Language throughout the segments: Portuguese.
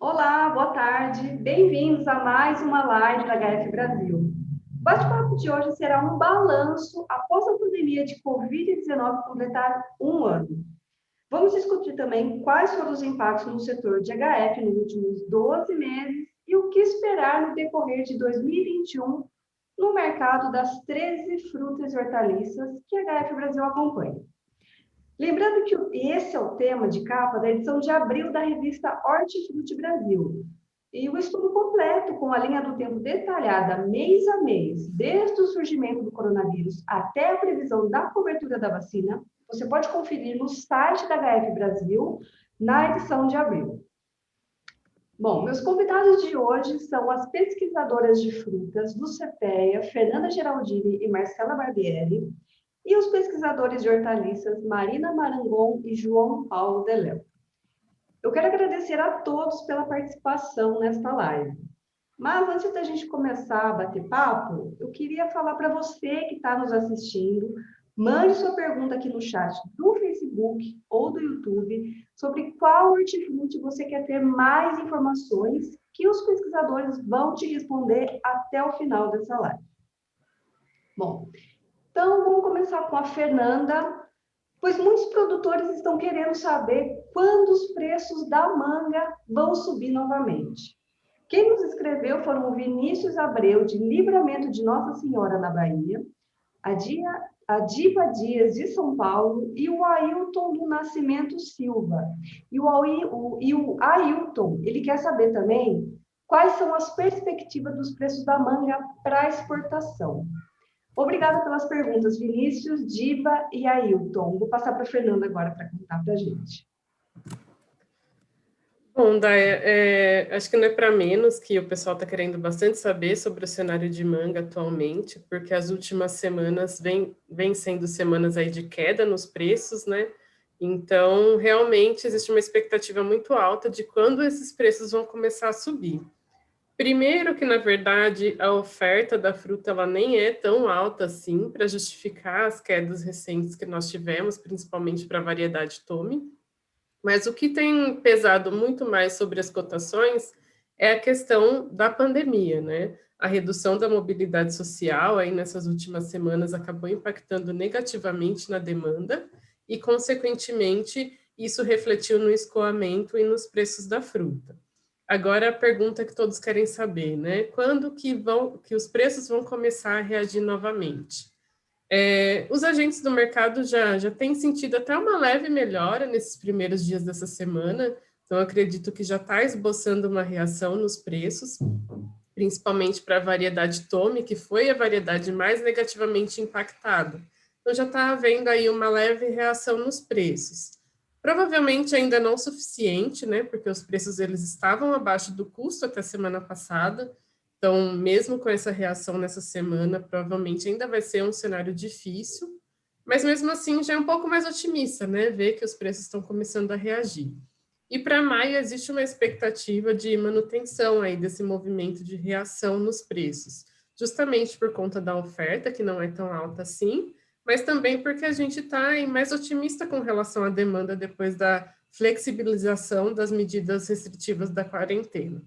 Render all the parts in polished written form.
Olá, boa tarde. Bem-vindos a mais uma live da HF Brasil. O bate-papo de hoje será um balanço após a pandemia de Covid-19 completar um ano. Vamos discutir também quais foram os impactos no setor de HF nos últimos 12 meses e o que esperar no decorrer de 2021 no mercado das 13 frutas e hortaliças que a HF Brasil acompanha. Lembrando que esse é o tema de capa da edição de abril da revista Hortifruti Brasil. E o estudo completo, com a linha do tempo detalhada mês a mês, desde o surgimento do coronavírus até a previsão da cobertura da vacina, você pode conferir no site da HF Brasil, na edição de abril. Bom, meus convidados de hoje são as pesquisadoras de frutas do CPEA, Fernanda Geraldini e Marcela Barbieri, e os pesquisadores de hortaliças Marina Marangon e João Paulo Deléu. Eu quero agradecer a todos pela participação nesta live. Mas antes da gente começar a bater papo, eu queria falar para você que está nos assistindo, mande sua pergunta aqui no chat do Facebook ou do YouTube sobre qual hortifruti você quer ter mais informações que os pesquisadores vão te responder até o final dessa live. Bom, então vamos começar com a Fernanda, pois muitos produtores estão querendo saber quando os preços da manga vão subir novamente. Quem nos escreveu foram o Vinícius Abreu, de Livramento de Nossa Senhora, na Bahia, a Diva Dias, de São Paulo, e o Ailton do Nascimento Silva. E o Ailton, ele quer saber também quais são as perspectivas dos preços da manga para exportação. Obrigada pelas perguntas, Vinícius, Diva e Ailton. Vou passar para a Fernanda agora para contar para a gente. Bom, Day, acho que não é para menos que o pessoal está querendo bastante saber sobre o cenário de manga atualmente, porque as últimas semanas vêm sendo semanas aí de queda nos preços, né? Então, realmente, existe uma expectativa muito alta de quando esses preços vão começar a subir. Primeiro que, na verdade, a oferta da fruta ela nem é tão alta assim para justificar as quedas recentes que nós tivemos, principalmente para a variedade Tome. Mas o que tem pesado muito mais sobre as cotações é a questão da pandemia, né? A redução da mobilidade social aí nessas últimas semanas acabou impactando negativamente na demanda e, consequentemente, isso refletiu no escoamento e nos preços da fruta. Agora a pergunta que todos querem saber, né? Quando que os preços vão começar a reagir novamente? Os agentes do mercado já têm sentido até uma leve melhora nesses primeiros dias dessa semana, então acredito que já está esboçando uma reação nos preços, principalmente para a variedade Tome, que foi a variedade mais negativamente impactada. Então já está havendo aí uma leve reação nos preços. Provavelmente ainda não suficiente, né, porque os preços eles estavam abaixo do custo até semana passada, então, mesmo com essa reação nessa semana, provavelmente ainda vai ser um cenário difícil, mas mesmo assim já é um pouco mais otimista, né? Ver que os preços estão começando a reagir. E para maio existe uma expectativa de manutenção aí desse movimento de reação nos preços, justamente por conta da oferta, que não é tão alta assim, mas também porque a gente está mais otimista com relação à demanda depois da flexibilização das medidas restritivas da quarentena.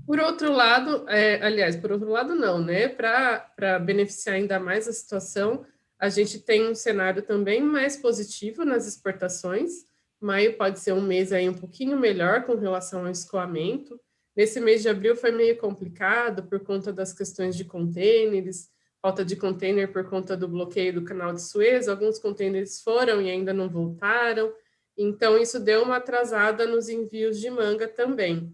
Por outro lado, aliás, por outro lado não, né? Para beneficiar ainda mais a situação, a gente tem um cenário também mais positivo nas exportações. Maio pode ser um mês aí um pouquinho melhor com relação ao escoamento. Nesse mês de abril foi meio complicado por conta das questões de contêineres, falta de contêiner por conta do bloqueio do canal de Suez. Alguns contêineres foram e ainda não voltaram. Então, isso deu uma atrasada nos envios de manga também.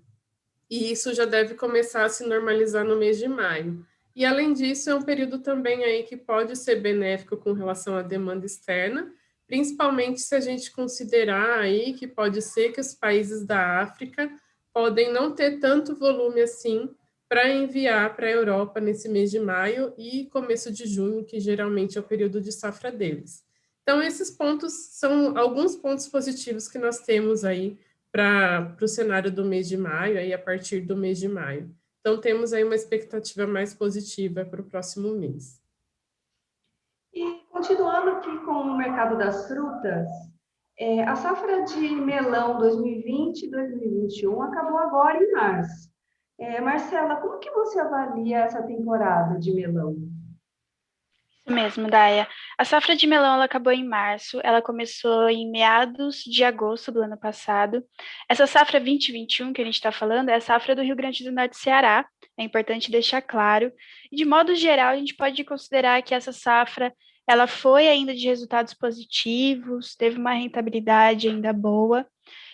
E isso já deve começar a se normalizar no mês de maio. E, além disso, é um período também aí que pode ser benéfico com relação à demanda externa, principalmente se a gente considerar aí que pode ser que os países da África podem não ter tanto volume assim para enviar para a Europa nesse mês de maio e começo de junho, que geralmente é o período de safra deles. Então, esses pontos são alguns pontos positivos que nós temos aí para o cenário do mês de maio, aí a partir do mês de maio. Então, temos aí uma expectativa mais positiva para o próximo mês. E continuando aqui com o mercado das frutas, A safra de melão 2020 e 2021 acabou agora em março. Marcela, como que você avalia essa temporada de melão? Isso mesmo, Daia. A safra de melão ela acabou em março, ela começou em meados de agosto do ano passado. Essa safra 2021 que a gente está falando é a safra do Rio Grande do Norte e Ceará, é importante deixar claro. E, de modo geral, a gente pode considerar que essa safra ela foi ainda de resultados positivos, teve uma rentabilidade ainda boa.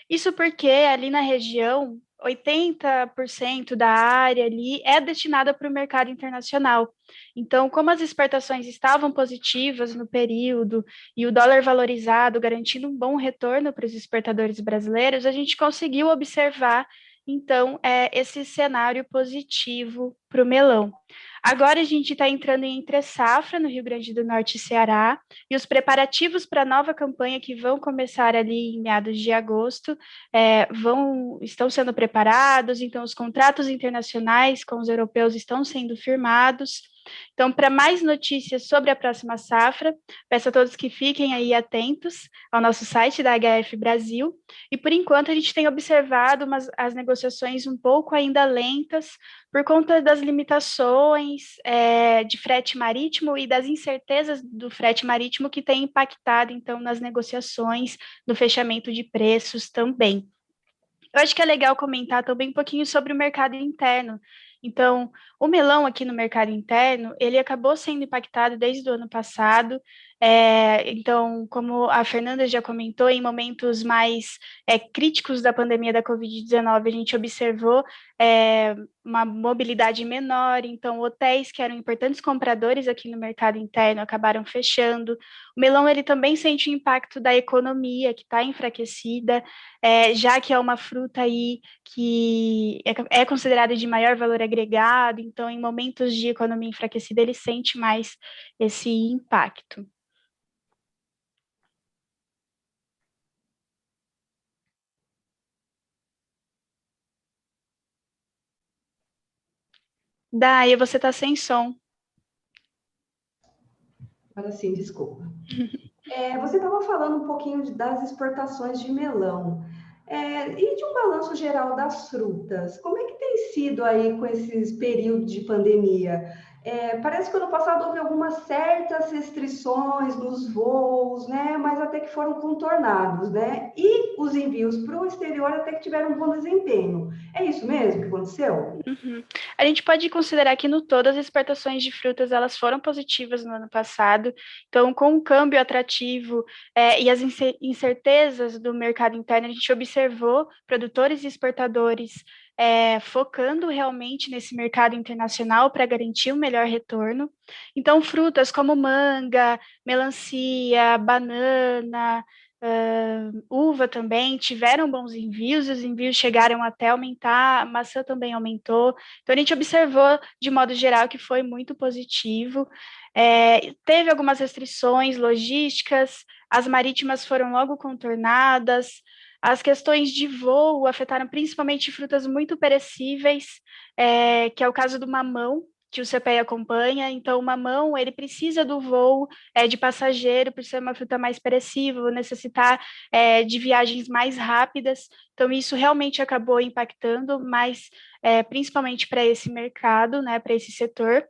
Isso porque ali na região, 80% da área ali é destinada para o mercado internacional. Então, como as exportações estavam positivas no período e o dólar valorizado, garantindo um bom retorno para os exportadores brasileiros, a gente conseguiu observar, então, esse cenário positivo para o melão. Agora a gente está entrando em entre safra no Rio Grande do Norte e Ceará, e os preparativos para a nova campanha que vão começar ali em meados de agosto estão sendo preparados, então os contratos internacionais com os europeus estão sendo firmados. Então, para mais notícias sobre a próxima safra, peço a todos que fiquem aí atentos ao nosso site da HF Brasil. E por enquanto a gente tem observado as negociações um pouco ainda lentas por conta das limitações de frete marítimo e das incertezas do frete marítimo que tem impactado então nas negociações, no fechamento de preços também. Eu acho que é legal comentar também um pouquinho sobre o mercado interno. Então, o melão aqui no mercado interno, ele acabou sendo impactado desde o ano passado. Então, como a Fernanda já comentou, em momentos mais críticos da pandemia da Covid-19, a gente observou uma mobilidade menor, então hotéis que eram importantes compradores aqui no mercado interno acabaram fechando. O melão, ele também sente o impacto da economia, que está enfraquecida, já que é uma fruta aí que é considerada de maior valor agregado, então em momentos de economia enfraquecida ele sente mais esse impacto. Daí você está sem som. Agora sim, desculpa. Você estava falando um pouquinho das exportações de melão. E de um balanço geral das frutas, como é que tem sido aí com esses períodos de pandemia? Parece que ano passado houve algumas certas restrições nos voos, né? Mas até que foram contornados, né? E os envios para o exterior até que tiveram um bom desempenho. É isso mesmo que aconteceu? Uhum. A gente pode considerar que no todo as exportações de frutas elas foram positivas no ano passado. Então, com o câmbio atrativo e as incertezas do mercado interno, a gente observou produtores e exportadores focando realmente nesse mercado internacional para garantir um melhor retorno. Então, frutas como manga, melancia, banana, uva também tiveram bons envios, os envios chegaram até aumentar, a maçã também aumentou. Então, a gente observou, de modo geral, que foi muito positivo. Teve algumas restrições logísticas, as marítimas foram logo contornadas, as questões de voo afetaram principalmente frutas muito perecíveis, que é o caso do mamão, que o CPEA acompanha. Então, o mamão, ele precisa do voo de passageiro, por ser uma fruta mais perecível, necessitar de viagens mais rápidas. Então, isso realmente acabou impactando, mas principalmente para esse mercado, né, para esse setor.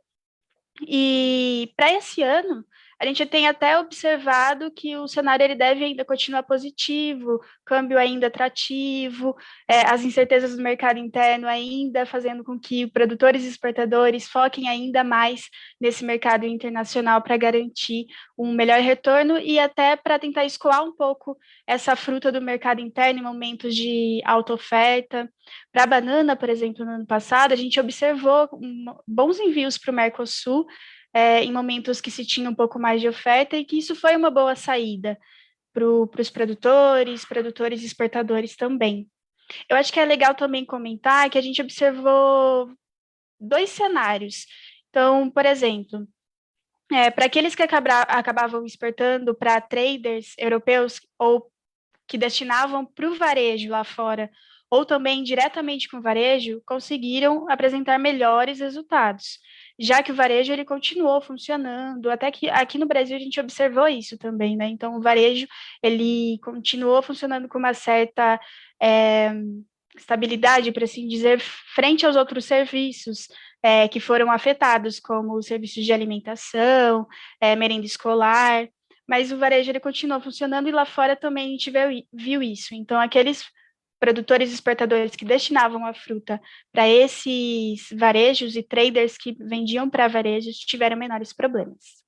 E para esse ano, a gente tem até observado que o cenário ele deve ainda continuar positivo, câmbio ainda atrativo, as incertezas do mercado interno ainda fazendo com que produtores e exportadores foquem ainda mais nesse mercado internacional para garantir um melhor retorno e até para tentar escoar um pouco essa fruta do mercado interno em momentos de alta oferta. Para a banana, por exemplo, no ano passado, a gente observou bons envios para o Mercosul, em momentos que se tinha um pouco mais de oferta, e que isso foi uma boa saída para os produtores e exportadores também. Eu acho que é legal também comentar que a gente observou dois cenários. Então, por exemplo, para aqueles que acabavam exportando para traders europeus ou que destinavam para o varejo lá fora, ou também diretamente com o varejo, conseguiram apresentar melhores resultados. já que o varejo ele continuou funcionando, até que aqui no Brasil a gente observou isso também, né? Então, o varejo ele continuou funcionando com uma certa estabilidade, por assim dizer, frente aos outros serviços que foram afetados, como os serviços de alimentação, merenda escolar, mas o varejo ele continuou funcionando e lá fora também a gente viu isso. Então, aqueles produtores exportadores que destinavam a fruta para esses varejos e traders que vendiam para varejos tiveram menores problemas.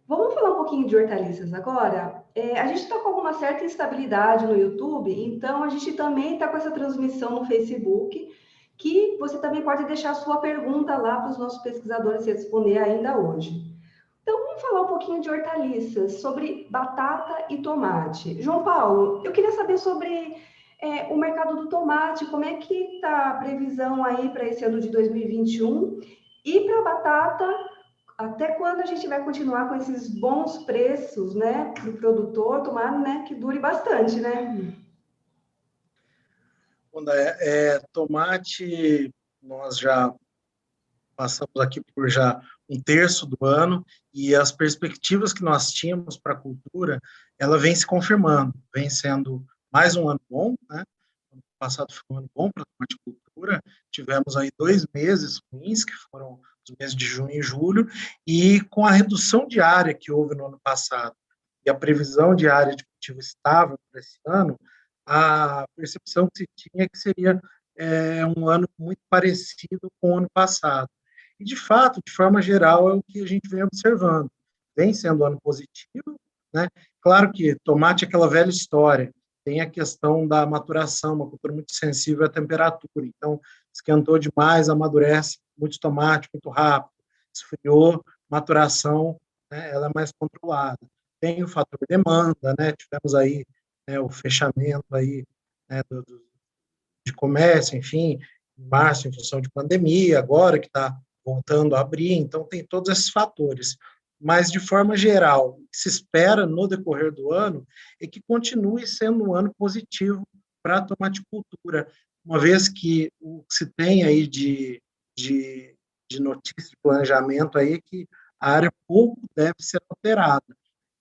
Vamos falar um pouquinho de hortaliças agora? A gente está com alguma certa instabilidade no YouTube, então a gente também está com essa transmissão no Facebook, que você também pode deixar a sua pergunta lá para os nossos pesquisadores responder ainda hoje. Então, vamos falar um pouquinho de hortaliças, sobre batata e tomate. João Paulo, eu queria saber sobre o mercado do tomate, como é que está a previsão aí para esse ano de 2021? E para a batata, até quando a gente vai continuar com esses bons preços, né, para o produtor, tomara, né, que dure bastante, né? Tomate, nós já passamos aqui por já um terço do ano e as perspectivas que nós tínhamos para a cultura, ela vem se confirmando, vem sendo mais um ano bom, né? O ano passado foi um ano bom para a horticultura, tivemos aí 2 meses ruins, que foram os meses de junho e julho, e com a redução de área que houve no ano passado e a previsão de área de cultivo estável para esse ano, a percepção que se tinha é que seria um ano muito parecido com o ano passado. E, de fato, de forma geral, é o que a gente vem observando. Vem sendo um ano positivo, né? Claro que tomate é aquela velha história, tem a questão da maturação, uma cultura muito sensível à temperatura. Então, esquentou demais, amadurece muito tomate, muito rápido. Esfriou, maturação, né, ela é mais controlada. Tem o fator demanda, né? Tivemos aí o fechamento aí, né, de comércio, enfim, em março, em função de pandemia, agora que está voltando a abrir, então tem todos esses fatores. Mas, de forma geral, o que se espera no decorrer do ano é que continue sendo um ano positivo para a tomaticultura, uma vez que o que se tem aí de notícia, de planejamento aí é que a área pouco deve ser alterada.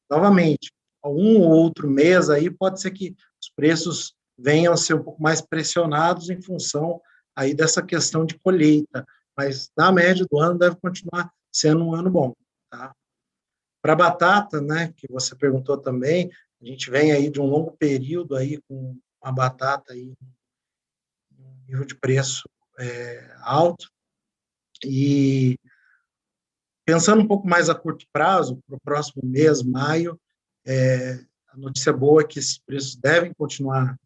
Novamente, um ou outro mês aí pode ser que os preços venham a ser um pouco mais pressionados em função aí dessa questão de colheita, mas na média do ano deve continuar sendo um ano bom, tá? Para a batata, né, que você perguntou também, a gente vem aí de um longo período aí com a batata aí um nível de preço alto e pensando um pouco mais a curto prazo, para o próximo mês, maio, a notícia boa é que esses preços devem continuar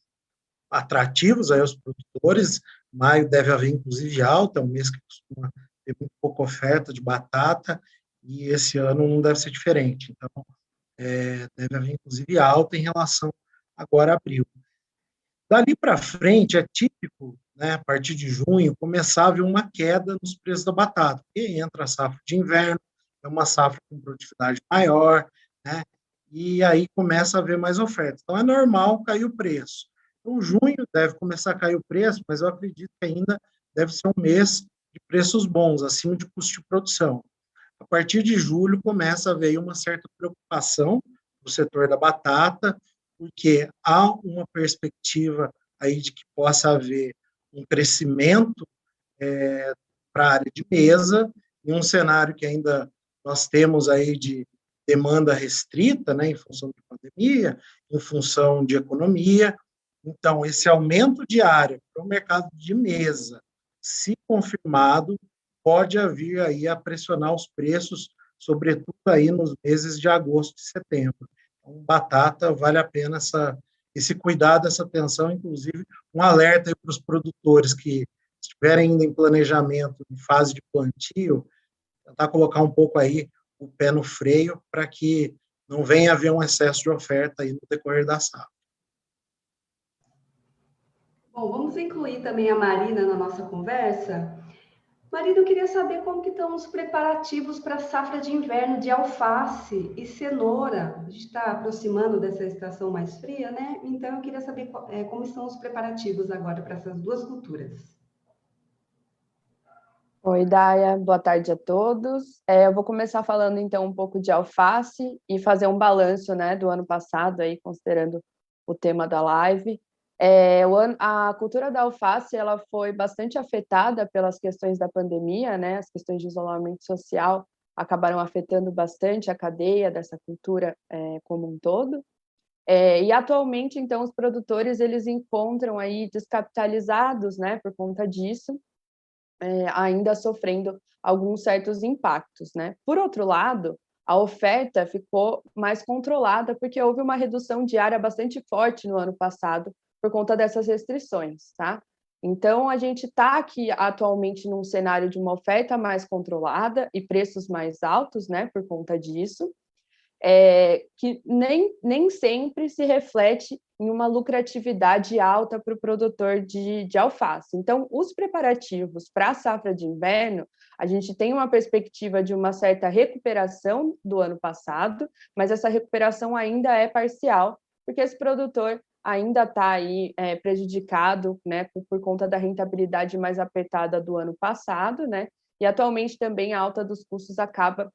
atrativos aí aos produtores. Maio deve haver, inclusive, alta, é um mês que costuma ter muito pouca oferta de batata, e esse ano não deve ser diferente. Então, deve haver, inclusive, alta em relação agora a abril. Dali para frente, é típico, né, a partir de junho, começar a haver uma queda nos preços da batata, porque entra a safra de inverno, é uma safra com produtividade maior, né, e aí começa a haver mais oferta. Então, é normal cair o preço. Então, junho deve começar a cair o preço, mas eu acredito que ainda deve ser um mês de preços bons, acima de custo de produção. A partir de julho, começa a haver uma certa preocupação no setor da batata, porque há uma perspectiva aí de que possa haver um crescimento para a área de mesa, em um cenário que ainda nós temos aí de demanda restrita, né, em função de pandemia, em função de economia. Então, esse aumento de área para o mercado de mesa, se confirmado, pode vir aí a pressionar os preços, sobretudo aí nos meses de agosto e setembro. Então, batata, vale a pena esse cuidado, essa atenção, inclusive um alerta para os produtores que estiverem ainda em planejamento, em fase de plantio, tentar colocar um pouco aí o pé no freio para que não venha haver um excesso de oferta aí no decorrer da safra. Bom, vamos incluir também a Marina na nossa conversa. Marido, eu queria saber como que estão os preparativos para a safra de inverno de alface e cenoura. A gente está aproximando dessa estação mais fria, né? Então, eu queria saber como estão os preparativos agora para essas duas culturas. Oi, Daia, boa tarde a todos. Eu vou começar falando então um pouco de alface e fazer um balanço, né, do ano passado, aí, considerando o tema da live. A cultura da alface ela foi bastante afetada pelas questões da pandemia, né, as questões de isolamento social acabaram afetando bastante a cadeia dessa cultura como um todo. E atualmente, então, os produtores eles encontram aí descapitalizados, né, por conta disso, ainda sofrendo alguns certos impactos, né? Por outro lado, a oferta ficou mais controlada porque houve uma redução diária bastante forte no ano passado por conta dessas restrições, tá? Então, a gente está aqui atualmente num cenário de uma oferta mais controlada e preços mais altos, né, por conta disso, que nem sempre se reflete em uma lucratividade alta para o produtor de alface. Então, os preparativos para a safra de inverno, a gente tem uma perspectiva de uma certa recuperação do ano passado, mas essa recuperação ainda é parcial, porque esse produtor ainda está aí prejudicado, né, por conta da rentabilidade mais apertada do ano passado, né, e atualmente também a alta dos custos acaba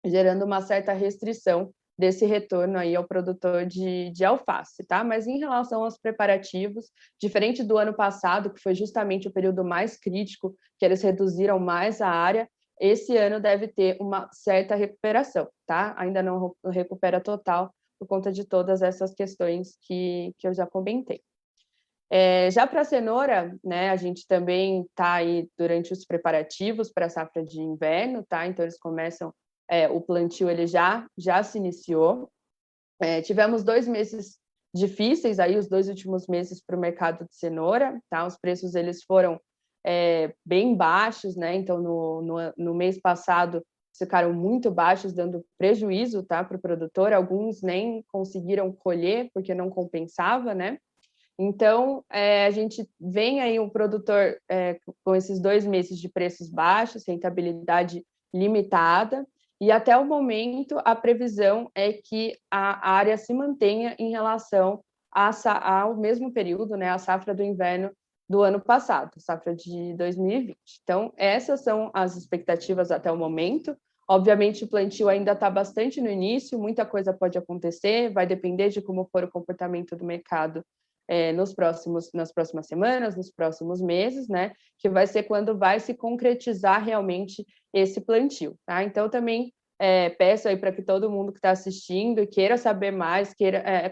gerando uma certa restrição desse retorno aí ao produtor de alface, tá? Mas em relação aos preparativos, diferente do ano passado, que foi justamente o período mais crítico, que eles reduziram mais a área, esse ano deve ter uma certa recuperação, tá? Ainda não recupera total por conta de todas essas questões que eu já comentei. Já para a cenoura, né, a gente também está aí durante os preparativos para a safra de inverno, tá? Então eles começam o plantio ele já se iniciou. Tivemos 2 meses difíceis, aí, os 2 últimos meses para o mercado de cenoura, tá? Os preços eles foram bem baixos, né? Então, no mês passado, ficaram muito baixos, dando prejuízo, tá, para o produtor. Alguns nem conseguiram colher, porque não compensava, né? Então, a gente vem aí um produtor com esses 2 meses de preços baixos, rentabilidade limitada, e até o momento a previsão é que a área se mantenha em relação ao mesmo período, né, a safra do inverno do ano passado, safra de 2020. Então, essas são as expectativas até o momento. Obviamente, o plantio ainda está bastante no início, muita coisa pode acontecer, vai depender de como for o comportamento do mercado nas próximas semanas, nos próximos meses, né? Que vai ser quando vai se concretizar realmente esse plantio, tá? Então, também peço aí para que todo mundo que está assistindo e queira saber mais,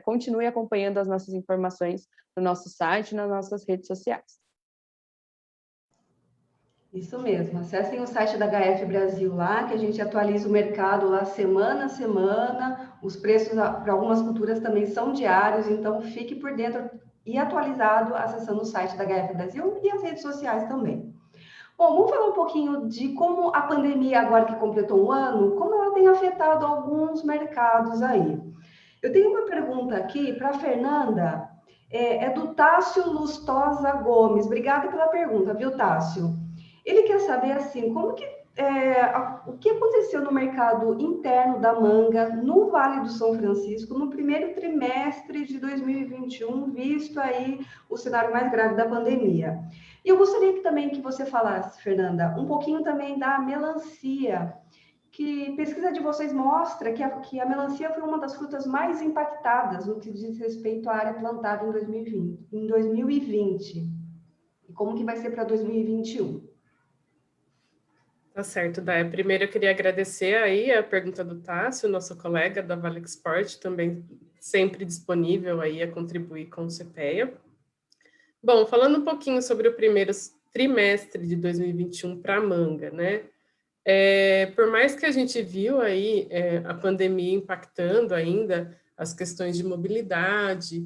continue acompanhando as nossas informações no nosso site e nas nossas redes sociais. Isso mesmo, acessem o site da HF Brasil lá, que a gente atualiza o mercado lá semana a semana, os preços para algumas culturas também são diários, então fique por dentro e atualizado acessando o site da HF Brasil e as redes sociais também. Bom, vamos falar um pouquinho de como a pandemia, agora que completou um ano, como ela tem afetado alguns mercados aí. Eu tenho uma pergunta aqui para a Fernanda, do Tássio Lustosa Gomes. Obrigada pela pergunta, viu, Tássio? Ele quer saber, assim, o que aconteceu no mercado interno da manga no Vale do São Francisco no primeiro trimestre de 2021, visto aí o cenário mais grave da pandemia. E eu gostaria também que você falasse, Fernanda, um pouquinho também da melancia, que pesquisa de vocês mostra que a melancia foi uma das frutas mais impactadas no que diz respeito à área plantada em 2020. E como que vai ser para 2021? Tá certo, Daya. Primeiro eu queria agradecer aí a pergunta do Tássio, nosso colega da Vale Export, também sempre disponível aí a contribuir com o CPEA. Bom, falando um pouquinho sobre o primeiro trimestre de 2021 para a manga, né? Por mais que a gente viu aí a pandemia impactando ainda as questões de mobilidade,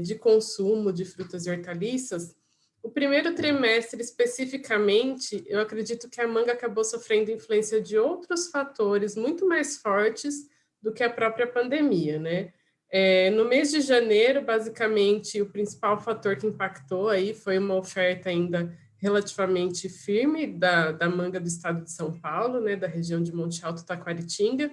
de consumo de frutas e hortaliças, o primeiro trimestre, especificamente, eu acredito que a manga acabou sofrendo influência de outros fatores muito mais fortes do que a própria pandemia, né? No mês de janeiro, basicamente, o principal fator que impactou aí foi uma oferta ainda relativamente firme da manga do estado de São Paulo, né, da região de Monte Alto, Taquaritinga.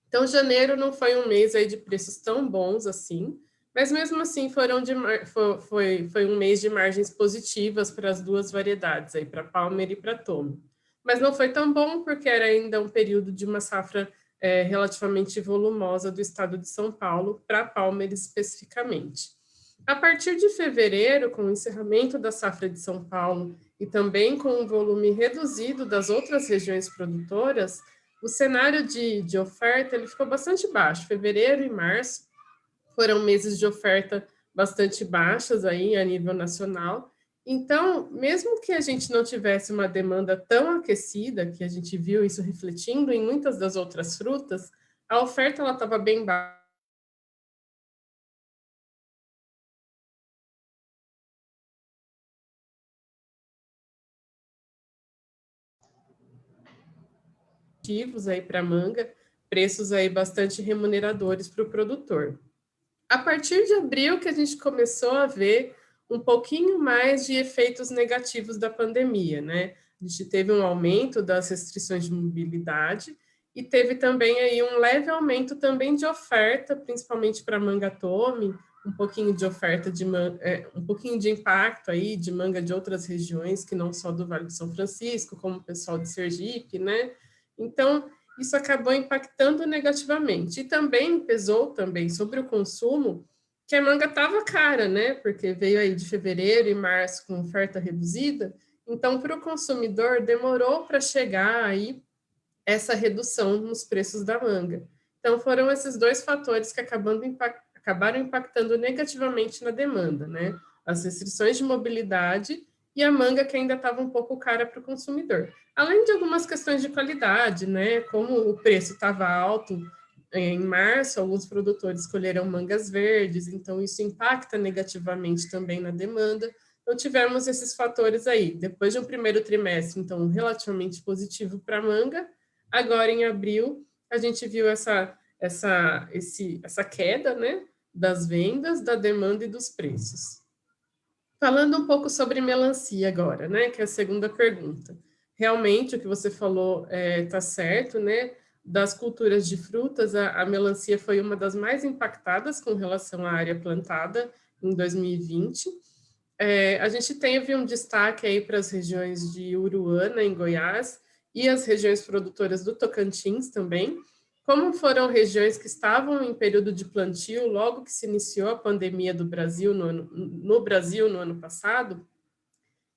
Então, janeiro não foi um mês aí de preços tão bons assim, mas mesmo assim foi um mês de margens positivas para as duas variedades, aí para Palmer e para Tome. Mas não foi tão bom porque era ainda um período de uma safra relativamente volumosa do estado de São Paulo, para Palmer especificamente. A partir de fevereiro, com o encerramento da safra de São Paulo e também com um volume reduzido das outras regiões produtoras, o cenário de oferta ele ficou bastante baixo. Fevereiro e março foram meses de oferta bastante baixas aí a nível nacional. Então, mesmo que a gente não tivesse uma demanda tão aquecida, que a gente viu isso refletindo em muitas das outras frutas, a oferta ela estava bem baixa. Aí para manga, preços aí bastante remuneradores para o produtor. A partir de abril que a gente começou a ver um pouquinho mais de efeitos negativos da pandemia, né? A gente teve um aumento das restrições de mobilidade e teve também aí um leve aumento também de oferta, principalmente para manga tome, um pouquinho de oferta de um pouquinho de impacto aí de manga de outras regiões que não só do Vale do São Francisco, como o pessoal de Sergipe, né? Então, isso acabou impactando negativamente. E também pesou também sobre o consumo, que a manga estava cara, né? Porque veio aí de fevereiro e março com oferta reduzida. Então, para o consumidor, demorou para chegar aí essa redução nos preços da manga. Então, foram esses dois fatores que acabaram impactando negativamente na demanda, né? As restrições de mobilidade e a manga que ainda estava um pouco cara para o consumidor. Além de algumas questões de qualidade, né? Como o preço estava alto em março, alguns produtores escolheram mangas verdes, então isso impacta negativamente também na demanda. Então, tivemos esses fatores aí. Depois de um primeiro trimestre, então, relativamente positivo para a manga, agora em abril, a gente viu essa queda, né? Das vendas, da demanda e dos preços. Falando um pouco sobre melancia agora, né? Que é a segunda pergunta. Realmente, o que você falou está certo, né? Das culturas de frutas, a melancia foi uma das mais impactadas com relação à área plantada em 2020. A gente teve um destaque aí para as regiões de Uruana, em Goiás, e as regiões produtoras do Tocantins também. Como foram regiões que estavam em período de plantio logo que se iniciou a pandemia do Brasil no Brasil no ano passado,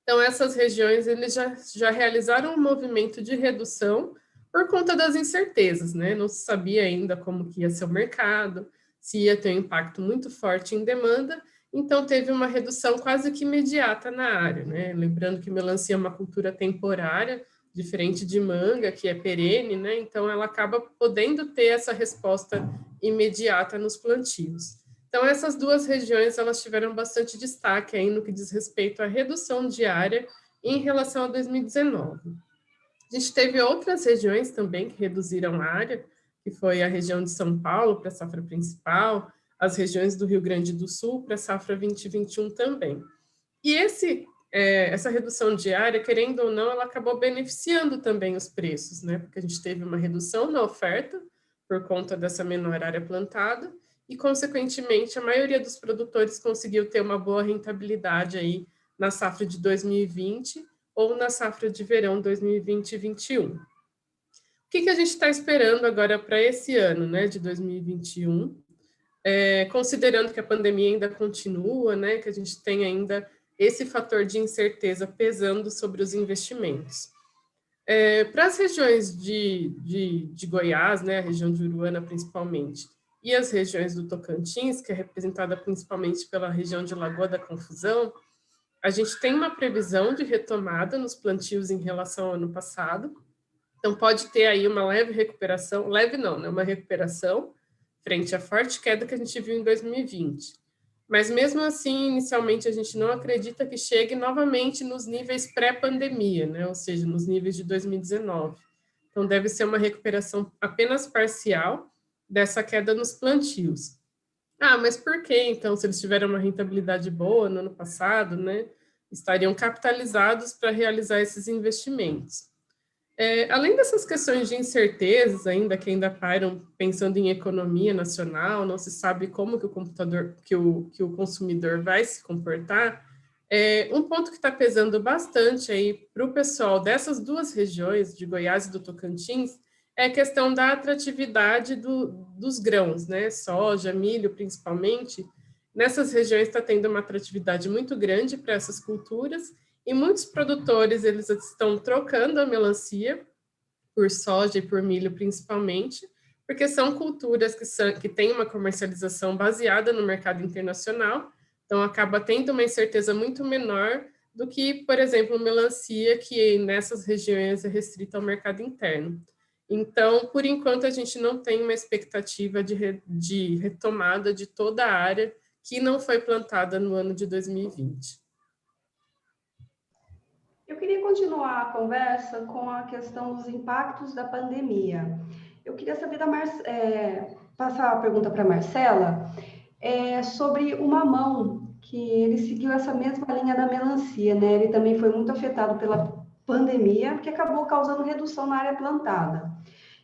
então essas regiões eles já realizaram um movimento de redução por conta das incertezas, né? Não se sabia ainda como que ia ser o mercado, se ia ter um impacto muito forte em demanda, então teve uma redução quase que imediata na área, né? Lembrando que melancia é uma cultura temporária, diferente de manga, que é perene, né? Então, ela acaba podendo ter essa resposta imediata nos plantios. Então, essas duas regiões, elas tiveram bastante destaque aí no que diz respeito à redução de área em relação a 2019. A gente teve outras regiões também que reduziram a área, que foi a região de São Paulo para a safra principal, as regiões do Rio Grande do Sul para a safra 2021 também. E essa redução diária, querendo ou não, ela acabou beneficiando também os preços, né? Porque a gente teve uma redução na oferta por conta dessa menor área plantada e, consequentemente, a maioria dos produtores conseguiu ter uma boa rentabilidade aí na safra de 2020 ou na safra de verão 2020 e 2021. O que a gente está esperando agora para esse ano, né, de 2021? Considerando que a pandemia ainda continua, né, que a gente tem ainda esse fator de incerteza pesando sobre os investimentos. Para as regiões de Goiás, né, a região de Uruana principalmente, e as regiões do Tocantins, que é representada principalmente pela região de Lagoa da Confusão, a gente tem uma previsão de retomada nos plantios em relação ao ano passado, então pode ter aí uma leve recuperação, leve não, né, uma recuperação, frente à forte queda que a gente viu em 2020. Mas mesmo assim, inicialmente, a gente não acredita que chegue novamente nos níveis pré-pandemia, né? Ou seja, nos níveis de 2019. Então, deve ser uma recuperação apenas parcial dessa queda nos plantios. Ah, mas por quê, então, se eles tiveram uma rentabilidade boa no ano passado, né? estariam capitalizados para realizar esses investimentos. Além dessas questões de incertezas ainda, que ainda pairam pensando em economia nacional, não se sabe como que o consumidor vai se comportar, um ponto que está pesando bastante aí para o pessoal dessas duas regiões, de Goiás e do Tocantins, é a questão da atratividade dos grãos, né? Soja, milho, principalmente. Nessas regiões está tendo uma atratividade muito grande para essas culturas, e muitos produtores eles estão trocando a melancia por soja e por milho, principalmente, porque são culturas que têm uma comercialização baseada no mercado internacional, então acaba tendo uma incerteza muito menor do que, por exemplo, melancia, que nessas regiões é restrita ao mercado interno. Então, por enquanto, a gente não tem uma expectativa de retomada de toda a área que não foi plantada no ano de 2020. Eu queria continuar a conversa com a questão dos impactos da pandemia. Eu queria saber passar a pergunta para a Marcela sobre o mamão, que ele seguiu essa mesma linha da melancia, né? Ele também foi muito afetado pela pandemia, que acabou causando redução na área plantada.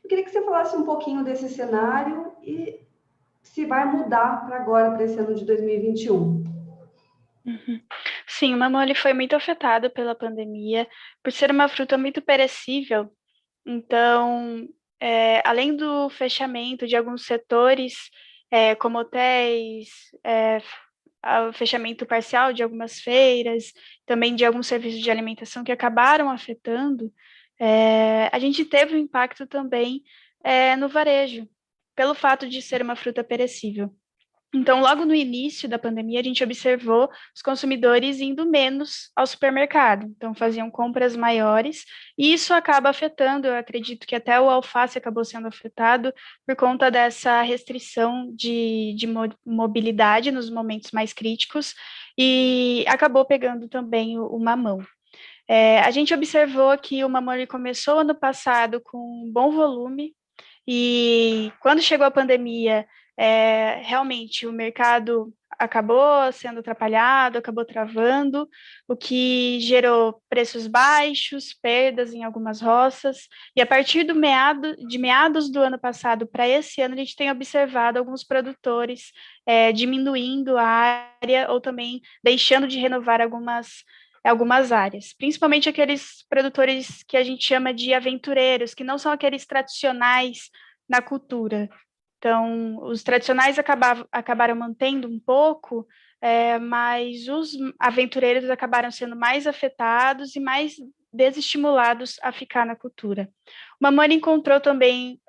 Eu queria que você falasse um pouquinho desse cenário e se vai mudar para esse ano de 2021. Uhum. Sim, o mamão ele foi muito afetado pela pandemia, por ser uma fruta muito perecível. Então, além do fechamento de alguns setores, como hotéis, o fechamento parcial de algumas feiras, também de alguns serviços de alimentação que acabaram afetando, a gente teve um impacto também no varejo, pelo fato de ser uma fruta perecível. Então, logo no início da pandemia, a gente observou os consumidores indo menos ao supermercado, então faziam compras maiores, e isso acaba afetando, eu acredito que até o alface acabou sendo afetado por conta dessa restrição de mobilidade nos momentos mais críticos, e acabou pegando também o mamão. A gente observou que o mamão ele começou ano passado com um bom volume, e quando chegou a pandemia, realmente o mercado acabou sendo atrapalhado, acabou travando, o que gerou preços baixos, perdas em algumas roças, e a partir de meados do ano passado para esse ano, a gente tem observado alguns produtores diminuindo a área ou também deixando de renovar algumas áreas, principalmente aqueles produtores que a gente chama de aventureiros, que não são aqueles tradicionais na cultura. Então, os tradicionais acabaram mantendo um pouco, mas os aventureiros acabaram sendo mais afetados e mais desestimulados a ficar na cultura. O Mamani encontrou também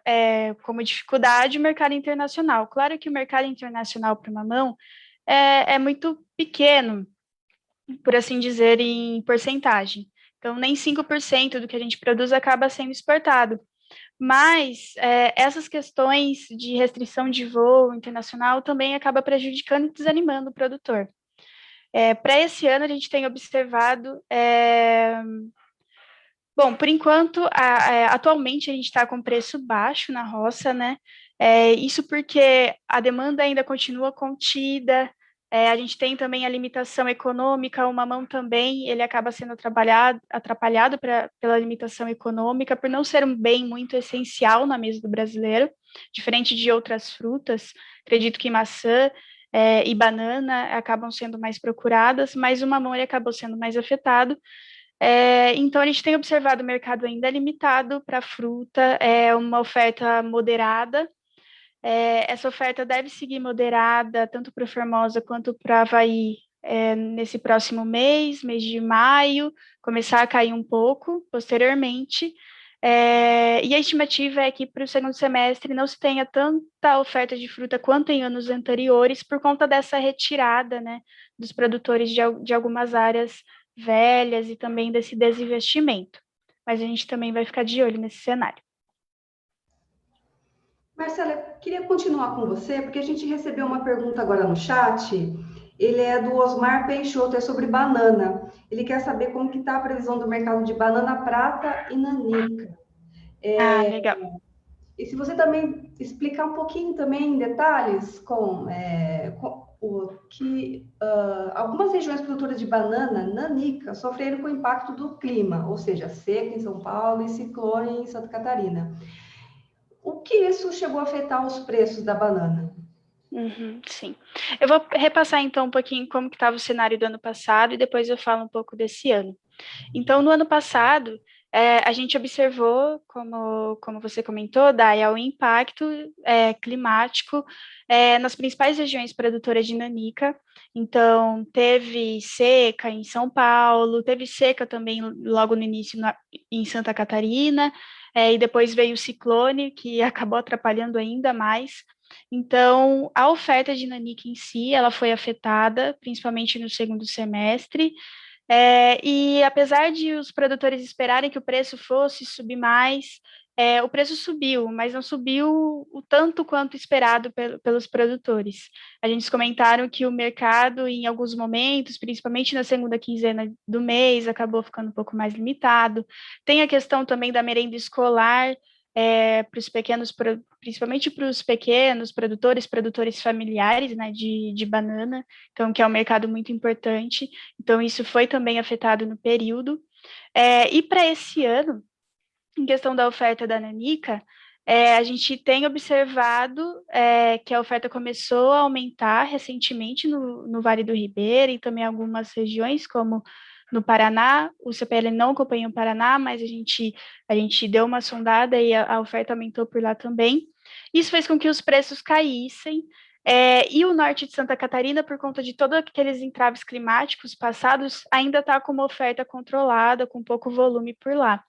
como dificuldade o mercado internacional. Claro que o mercado internacional para o mamão é muito pequeno, por assim dizer, em porcentagem. Então, nem 5% do que a gente produz acaba sendo exportado. Mas essas questões de restrição de voo internacional também acaba prejudicando e desanimando o produtor. Para esse ano, a gente tem observado... Bom, por enquanto, atualmente a gente está com preço baixo na roça, né? Isso porque a demanda ainda continua contida, a gente tem também a limitação econômica, o mamão também, ele acaba sendo atrapalhado pela limitação econômica, por não ser um bem muito essencial na mesa do brasileiro, diferente de outras frutas, acredito que maçã e banana acabam sendo mais procuradas, mas o mamão ele acabou sendo mais afetado. Então, a gente tem observado o mercado ainda limitado para fruta, uma oferta moderada. Essa oferta deve seguir moderada, tanto para o Formosa quanto para Avaí, nesse próximo mês de maio, começar a cair um pouco posteriormente. E a estimativa é que para o segundo semestre não se tenha tanta oferta de fruta quanto em anos anteriores, por conta dessa retirada, né, dos produtores de algumas áreas velhas e também desse desinvestimento. Mas a gente também vai ficar de olho nesse cenário. Marcela, eu queria continuar com você, porque a gente recebeu uma pergunta agora no chat. Ele é do Osmar Peixoto, é sobre banana. Ele quer saber como que está a previsão do mercado de banana prata e nanica. Legal. E se você também explicar um pouquinho também em detalhes algumas regiões produtoras de banana nanica sofreram com o impacto do clima, ou seja, seca em São Paulo e ciclone em Santa Catarina. O que isso chegou a afetar os preços da banana? Sim. Eu vou repassar então um pouquinho como que estava o cenário do ano passado e depois eu falo um pouco desse ano. Então, no ano passado, a gente observou, como você comentou, Daya, o impacto climático nas principais regiões produtoras de nanica. Então, teve seca em São Paulo, teve seca também logo no início em Santa Catarina, e depois veio o ciclone, que acabou atrapalhando ainda mais. Então, a oferta de nanica em si, ela foi afetada, principalmente no segundo semestre, e apesar de os produtores esperarem que o preço fosse subir mais, o preço subiu, mas não subiu o tanto quanto esperado pelos produtores. A gente comentaram que o mercado, em alguns momentos, principalmente na segunda quinzena do mês, acabou ficando um pouco mais limitado. Tem a questão também da merenda escolar, para os pequenos, principalmente para os pequenos produtores familiares, né, de banana, então que é um mercado muito importante. Então isso foi também afetado no período. E para esse ano, em questão da oferta da nanica, a gente tem observado que a oferta começou a aumentar recentemente no Vale do Ribeira e também em algumas regiões, como no Paraná. O CPL não acompanha o Paraná, mas a gente deu uma sondada e a oferta aumentou por lá também. Isso fez com que os preços caíssem, e o norte de Santa Catarina, por conta de todos aqueles entraves climáticos passados, ainda está com uma oferta controlada, com pouco volume por lá.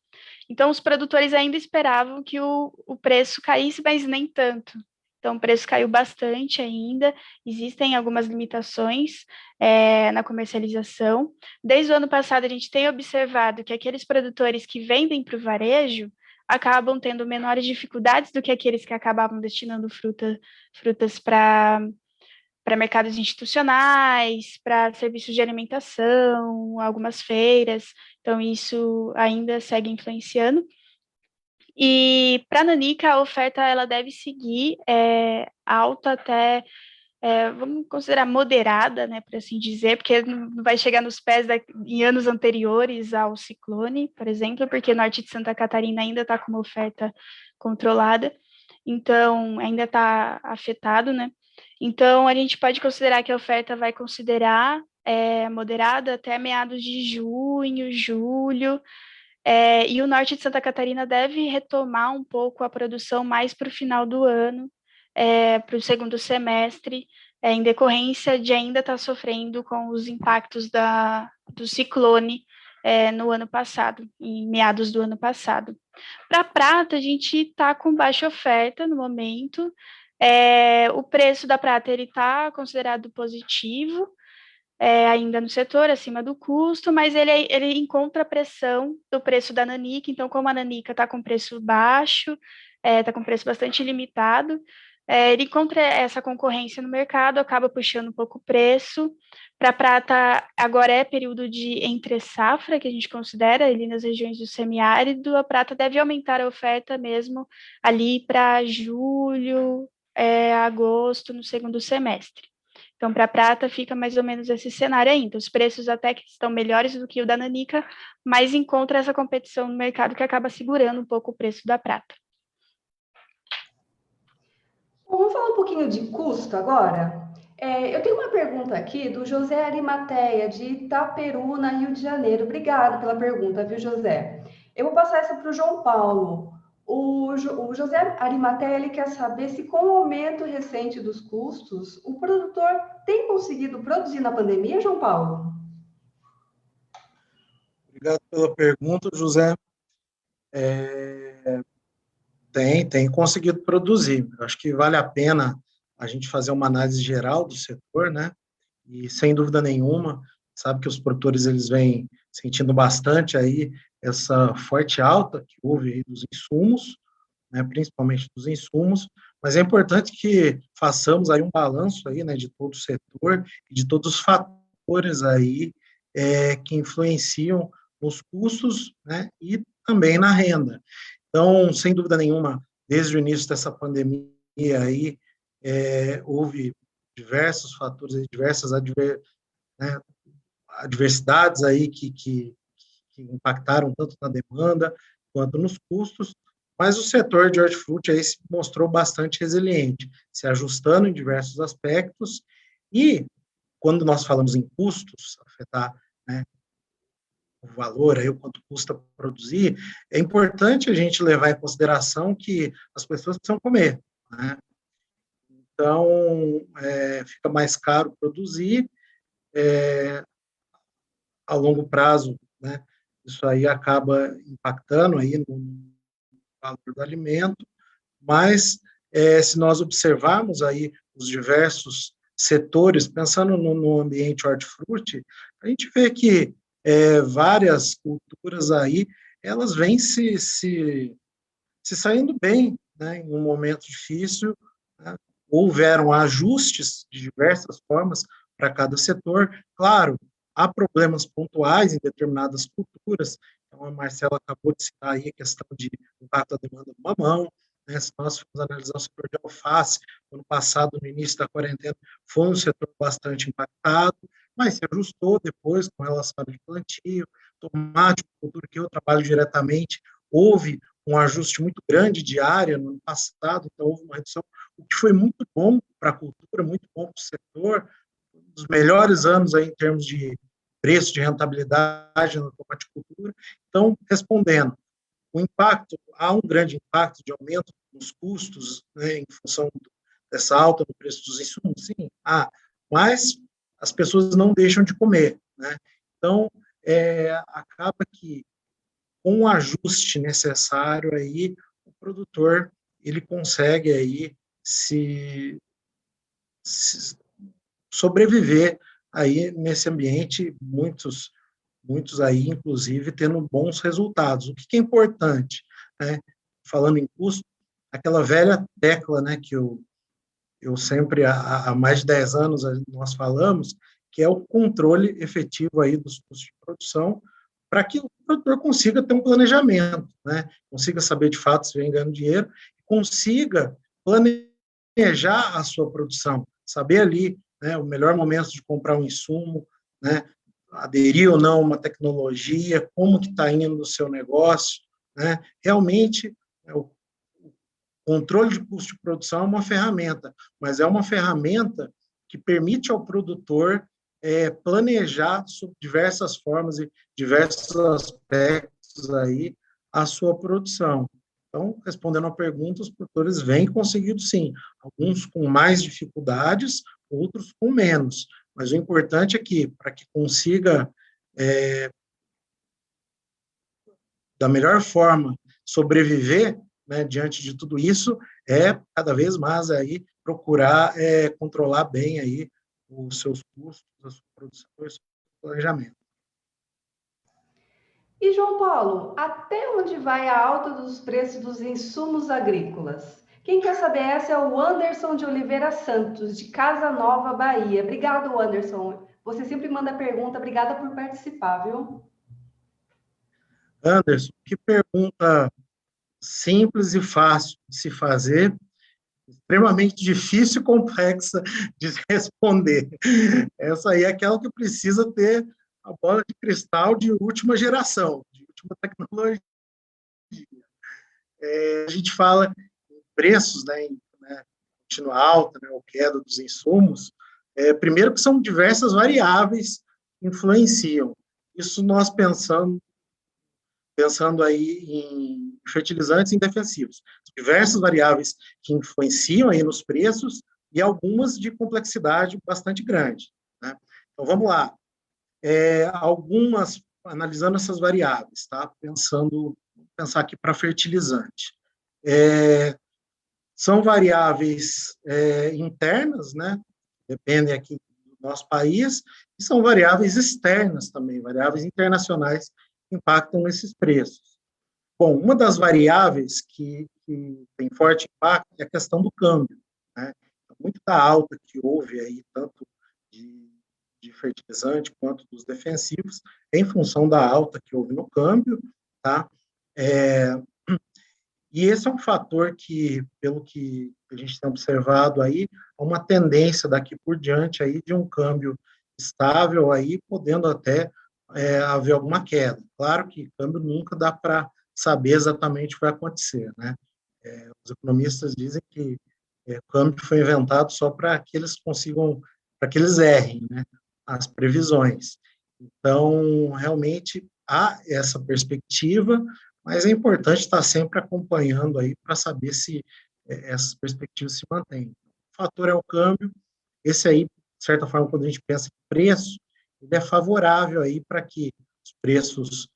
Então, os produtores ainda esperavam que o preço caísse, mas nem tanto. Então, o preço caiu bastante ainda, existem algumas limitações na comercialização. Desde o ano passado, a gente tem observado que aqueles produtores que vendem para o varejo acabam tendo menores dificuldades do que aqueles que acabavam destinando frutas para mercados institucionais, para serviços de alimentação, algumas feiras. Então, isso ainda segue influenciando. E para a nanica, a oferta ela deve seguir alta até, vamos considerar moderada, né, por assim dizer, porque não vai chegar nos pés em anos anteriores ao ciclone, por exemplo, porque o norte de Santa Catarina ainda está com uma oferta controlada, então ainda está afetado, né? Então a gente pode considerar que a oferta vai considerar moderada até meados de junho, julho, e o norte de Santa Catarina deve retomar um pouco a produção mais para o final do ano, para o segundo semestre, em decorrência de ainda estar sofrendo com os impactos do ciclone no ano passado, em meados do ano passado. Para a prata, a gente está com baixa oferta no momento. O preço da prata está considerado positivo, ainda no setor, acima do custo, mas ele encontra a pressão do preço da nanica. Então, como a nanica está com preço baixo, está com preço bastante limitado, ele encontra essa concorrência no mercado, acaba puxando um pouco o preço. Para a prata, agora é período de entre-safra, que a gente considera ali nas regiões do semiárido. A prata deve aumentar a oferta mesmo ali para julho, agosto, no segundo semestre. Então, para a prata fica mais ou menos esse cenário ainda. Os preços até que estão melhores do que o da nanica, mas encontra essa competição no mercado que acaba segurando um pouco o preço da prata. Bom, vamos falar um pouquinho de custo agora? Eu tenho uma pergunta aqui do José Arimateia, de Itaperuna, Rio de Janeiro. Obrigada pela pergunta, viu, José? Eu vou passar essa para o João Paulo. O José Arimateia, ele quer saber se, com o aumento recente dos custos, o produtor tem conseguido produzir na pandemia, João Paulo? Obrigado pela pergunta, José. Tem conseguido produzir. Eu acho que vale a pena a gente fazer uma análise geral do setor, né? E, sem dúvida nenhuma, sabe que os produtores eles vêm sentindo bastante aí essa forte alta que houve aí dos insumos, né? Principalmente dos insumos, mas é importante que façamos aí um balanço aí, né, de todo o setor e de todos os fatores aí que influenciam nos custos, né, e também na renda. Então, sem dúvida nenhuma, desde o início dessa pandemia aí, houve diversos fatores, diversas né, adversidades aí que impactaram tanto na demanda quanto nos custos, mas o setor de hortifruti aí se mostrou bastante resiliente, se ajustando em diversos aspectos, e quando nós falamos em custos, afetar, né, o valor, aí, o quanto custa produzir, é importante a gente levar em consideração que as pessoas precisam comer, né? Então, fica mais caro produzir, a longo prazo, né? Isso aí acaba impactando aí no valor do alimento, mas se nós observarmos aí os diversos setores, pensando no ambiente hortifruti, a gente vê que várias culturas aí, elas vêm se saindo bem, né, em um momento difícil, né? Houveram ajustes de diversas formas para cada setor. Claro, há problemas pontuais em determinadas culturas, então a Marcela acabou de citar aí a questão de impacto da demanda do mamão, né? Se nós formos analisar o setor de alface, ano passado, no início da quarentena, foi um setor bastante impactado, mas se ajustou depois com relação ao plantio. Tomate, cultura que eu trabalho diretamente, houve um ajuste muito grande de área no ano passado, então houve uma redução, o que foi muito bom para a cultura, muito bom para o setor, um dos melhores anos aí em termos de preço, de rentabilidade na tomaticultura. Então, respondendo, o impacto, há um grande impacto de aumento nos custos, né, em função dessa alta no preço dos insumos, sim, mas as pessoas não deixam de comer, né? Então, acaba que com o ajuste necessário aí, o produtor ele consegue aí se sobreviver aí nesse ambiente, muitos aí, inclusive, tendo bons resultados. O que é importante, né? Falando em custo, aquela velha tecla, né, que eu sempre, há mais de 10 anos, nós falamos, que é o controle efetivo aí dos custos de produção, para que o produtor consiga ter um planejamento, né? Consiga saber de fato se vem ganhando dinheiro, consiga planejar a sua produção, saber ali, né, o melhor momento de comprar um insumo, né, aderir ou não a uma tecnologia, como que está indo o seu negócio, né? Realmente, o controle de custo de produção é uma ferramenta, mas é uma ferramenta que permite ao produtor planejar sob diversas formas e diversos aspectos aí a sua produção. Então, respondendo à pergunta, os produtores vêm conseguindo sim, alguns com mais dificuldades, outros com menos, mas o importante é que, para que consiga, da melhor forma, sobreviver, né, diante de tudo isso, cada vez mais aí procurar controlar bem aí os seus custos, a sua produção e o seu planejamento. E, João Paulo, até onde vai a alta dos preços dos insumos agrícolas? Quem quer saber essa é o Anderson de Oliveira Santos, de Casa Nova, Bahia. Obrigado, Anderson. Você sempre manda pergunta. Obrigada por participar, viu? Anderson, que pergunta simples e fácil de se fazer, extremamente difícil e complexa de se responder. Essa aí é aquela que precisa ter a bola de cristal de última geração, de última tecnologia. A gente fala em preços, né, continua alta, né, ou queda dos insumos, primeiro que são diversas variáveis que influenciam. Isso nós pensando aí em fertilizantes e defensivos. Diversas variáveis que influenciam aí nos preços e algumas de complexidade bastante grande, né? Então, vamos lá. Analisando essas variáveis, tá? Pensar aqui para fertilizante. São variáveis internas, né? Dependem aqui do nosso país, e são variáveis externas também, variáveis internacionais que impactam esses preços. Bom, uma das variáveis que tem forte impacto é a questão do câmbio, né? Muito da alta que houve aí, tanto de fertilizante quanto dos defensivos, em função da alta que houve no câmbio, tá? E esse é um fator que, pelo que a gente tem observado aí, há uma tendência daqui por diante aí de um câmbio estável aí, podendo até haver alguma queda. Claro que câmbio nunca dá para saber exatamente o que vai acontecer, né? Os economistas dizem que o câmbio foi inventado só para que eles consigam, para que eles errem, né, as previsões. Então, realmente, há essa perspectiva, mas é importante estar sempre acompanhando aí para saber se essas perspectivas se mantêm. O fator é o câmbio, esse aí, de certa forma, quando a gente pensa em preço, ele é favorável aí para que os preços,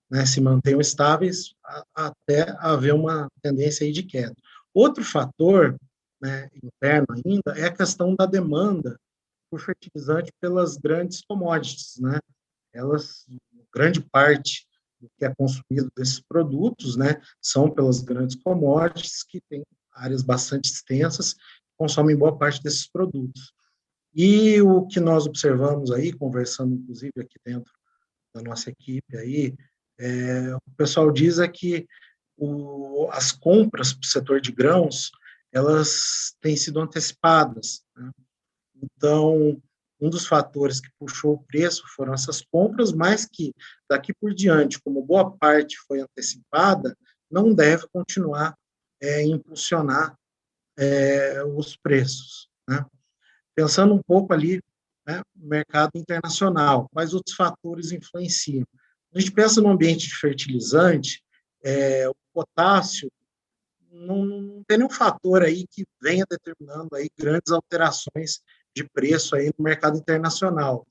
né, se mantenham estáveis até haver uma tendência aí de queda. Outro fator, né, interno ainda é a questão da demanda por fertilizante pelas grandes commodities, né? Elas, grande parte do que é consumido desses produtos, né, são pelas grandes commodities que têm áreas bastante extensas, consomem boa parte desses produtos. E o que nós observamos aí, conversando inclusive aqui dentro da nossa equipe aí, o pessoal diz é que as compras para o setor de grãos, elas têm sido antecipadas, né? Então, um dos fatores que puxou o preço foram essas compras, mas que daqui por diante, como boa parte foi antecipada, não deve continuar impulsionar os preços, né? Pensando um pouco ali, né, no mercado internacional, quais outros fatores influenciam? A gente pensa no ambiente de fertilizante, o potássio não tem nenhum fator aí que venha determinando aí grandes alterações de preço aí no mercado internacional.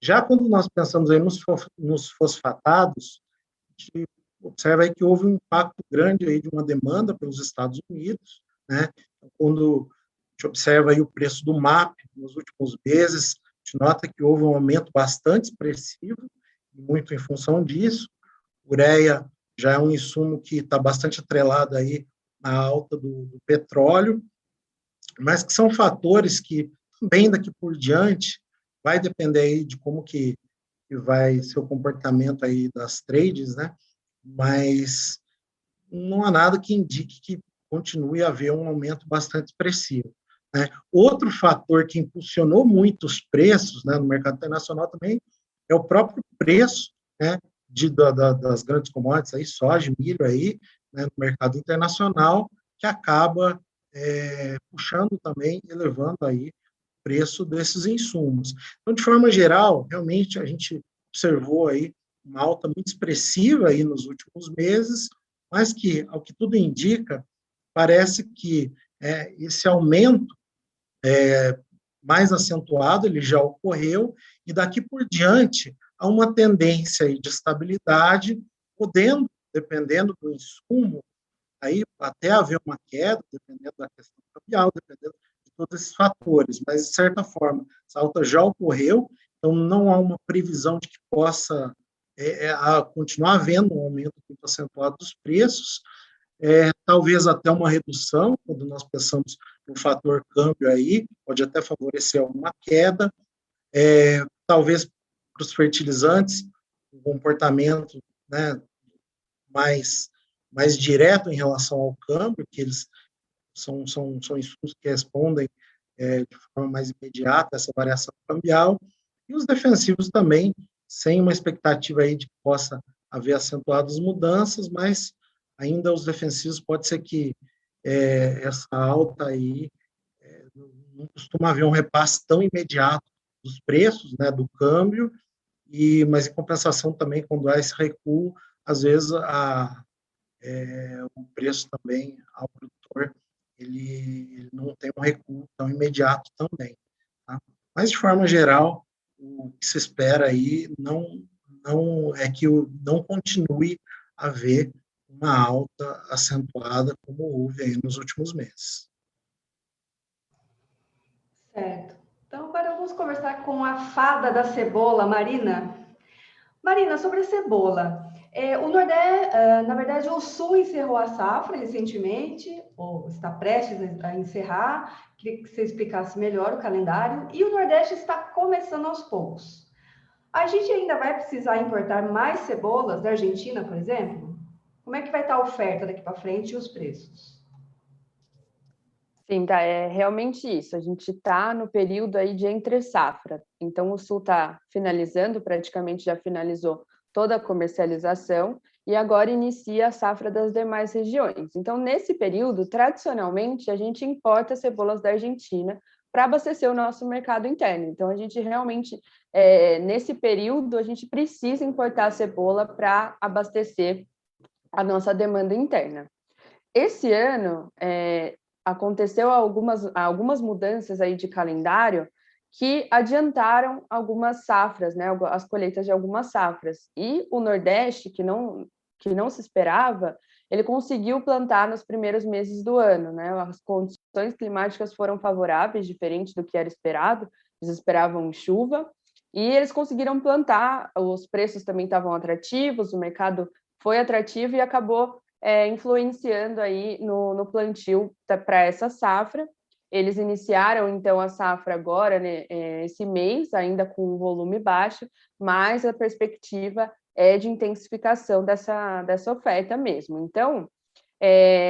Já quando nós pensamos aí nos fosfatados, a gente observa aí que houve um impacto grande aí de uma demanda pelos Estados Unidos, né? Quando a gente observa aí o preço do MAP nos últimos meses, a gente nota que houve um aumento bastante expressivo, muito em função disso. Ureia já é um insumo que está bastante atrelado aí à alta do petróleo, mas que são fatores que também daqui por diante vai depender aí de como que vai ser o comportamento aí das trades, né? Mas não há nada que indique que continue a haver um aumento bastante expressivo, né? Outro fator que impulsionou muito os preços, né, no mercado internacional também é o próprio preço, né, das grandes commodities, aí, soja, milho, aí, né, no mercado internacional, que acaba puxando também, elevando aí o preço desses insumos. Então, de forma geral, realmente a gente observou aí uma alta muito expressiva aí nos últimos meses, mas que, ao que tudo indica, parece que esse aumento mais acentuado, ele já ocorreu, e daqui por diante há uma tendência aí de estabilidade, podendo, dependendo do insumo, aí até haver uma queda, dependendo da questão cambial, dependendo de todos esses fatores, mas, de certa forma, essa alta já ocorreu, então não há uma previsão de que possa continuar havendo um aumento muito acentuado dos preços, talvez até uma redução, quando nós pensamos no fator câmbio aí, pode até favorecer alguma queda, talvez para os fertilizantes, um comportamento, né, mais direto em relação ao câmbio, que eles são insumos que respondem de forma mais imediata a essa variação cambial, e os defensivos também, sem uma expectativa aí de que possa haver acentuadas mudanças, mas ainda os defensivos pode ser que essa alta aí não costuma haver um repasse tão imediato dos preços, né, do câmbio, mas em compensação também, quando há esse recuo, às vezes o preço também ao produtor ele não tem um recuo tão imediato também, tá? Mas, de forma geral, o que se espera aí não é que não continue a haver uma alta acentuada como houve aí nos últimos meses. Certo. Então, agora vamos conversar com a fada da cebola, Marina. Marina, sobre a cebola. O Nordeste, na verdade, o Sul encerrou a safra recentemente, ou está prestes a encerrar. Queria que você explicasse melhor o calendário. E o Nordeste está começando aos poucos. A gente ainda vai precisar importar mais cebolas da Argentina, por exemplo? Como é que vai estar a oferta daqui para frente e os preços? Sim, tá, é realmente isso. A gente está no período aí de entre safra. Então, o Sul está finalizando, praticamente já finalizou toda a comercialização e agora inicia a safra das demais regiões. Então, nesse período, tradicionalmente, a gente importa cebolas da Argentina para abastecer o nosso mercado interno. Então, a gente realmente, nesse período, a gente precisa importar cebola para abastecer a nossa demanda interna. Esse ano, aconteceu algumas mudanças aí de calendário que adiantaram algumas safras, né, as colheitas de algumas safras. E o Nordeste, que não se esperava, ele conseguiu plantar nos primeiros meses do ano, né? As condições climáticas foram favoráveis, diferente do que era esperado, eles esperavam chuva, e eles conseguiram plantar, os preços também estavam atrativos, o mercado foi atrativo e acabou influenciando aí no plantio para essa safra. Eles iniciaram, então, a safra agora, né, esse mês, ainda com um volume baixo, mas a perspectiva é de intensificação dessa oferta mesmo. Então,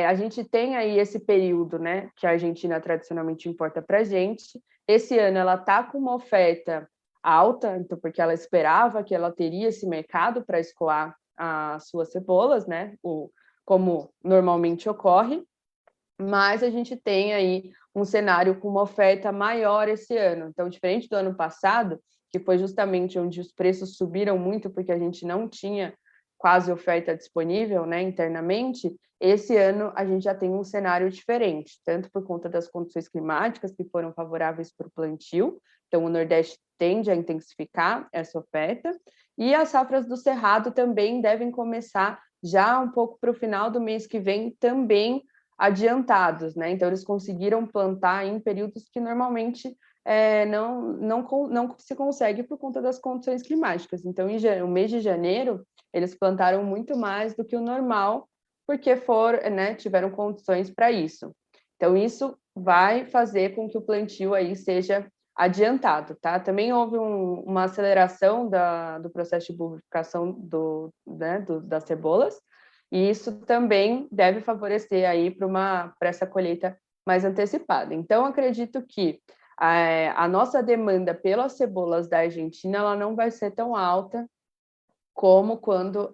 a gente tem aí esse período, né, que a Argentina tradicionalmente importa para a gente. Esse ano ela está com uma oferta alta, então, porque ela esperava que ela teria esse mercado para escoar as suas cebolas, né, como normalmente ocorre, mas a gente tem aí um cenário com uma oferta maior esse ano. Então, diferente do ano passado, que foi justamente onde os preços subiram muito porque a gente não tinha quase oferta disponível, né, internamente, esse ano a gente já tem um cenário diferente, tanto por conta das condições climáticas que foram favoráveis para o plantio, então o Nordeste tende a intensificar essa oferta, e as safras do Cerrado também devem começar já um pouco para o final do mês que vem também adiantados, né? Então eles conseguiram plantar em períodos que normalmente não se consegue por conta das condições climáticas. Então, o mês de janeiro, eles plantaram muito mais do que o normal, porque tiveram condições para isso. Então, isso vai fazer com que o plantio aí seja adiantado, tá? Também houve uma aceleração do processo de bulbificação das cebolas, e isso também deve favorecer aí para essa colheita mais antecipada. Então, acredito que a nossa demanda pelas cebolas da Argentina ela não vai ser tão alta como quando